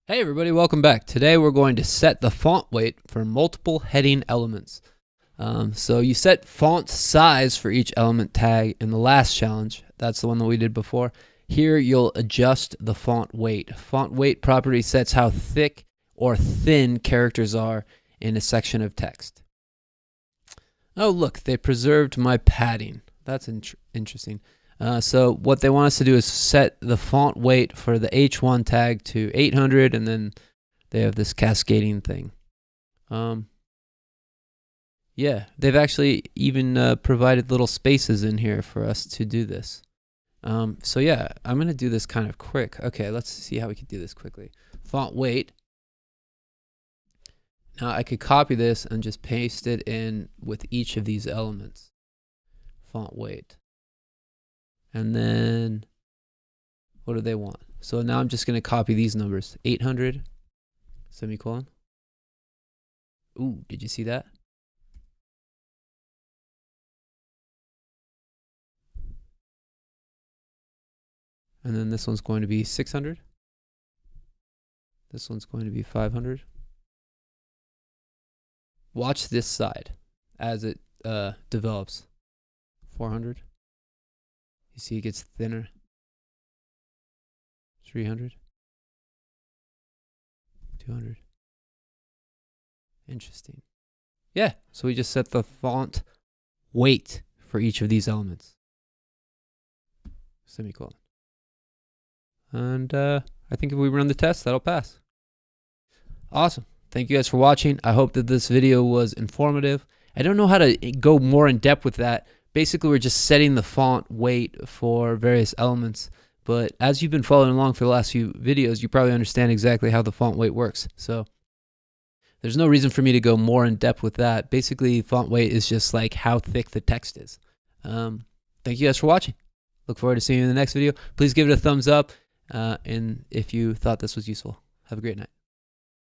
Hey everybody, welcome back. Today we're going to set the font weight for multiple heading elements. So you set font size for each element tag in the last challenge. That's the one that we did before. Here you'll adjust the font weight. Font weight property sets how thick or thin characters are in a section of text. Oh look, they preserved my padding. That's interesting. So what they want us to do is set the font weight for the H1 tag to 800, and then they have this cascading thing. Yeah, they've actually even provided little spaces in here for us to do this. So yeah, I'm going to do this kind of quick. Okay, let's see how we can do this quickly. Font weight. Now I could copy this and just paste it in with each of these elements. Font weight. And then, what do they want? So now I'm just going to copy these numbers. 800, semicolon. Ooh, did you see that? And then this one's going to be 600. This one's going to be 500. Watch this side as it develops. 400. You see it gets thinner. 300. 200. Interesting. Yeah, so we just set the font weight for each of these elements. Semicolon. And I think if we run the test, that'll pass. Awesome. Thank you guys for watching. I hope that this video was informative. I don't know how to go more in depth with that. Basically, we're just setting the font weight for various elements. But as you've been following along for the last few videos, you probably understand exactly how the font weight works. So there's no reason for me to go more in depth with that. Basically, font weight is just like how thick the text is. Thank you guys for watching. Look forward to seeing you in the next video. Please give it a thumbs up. And if you thought this was useful, have a great night.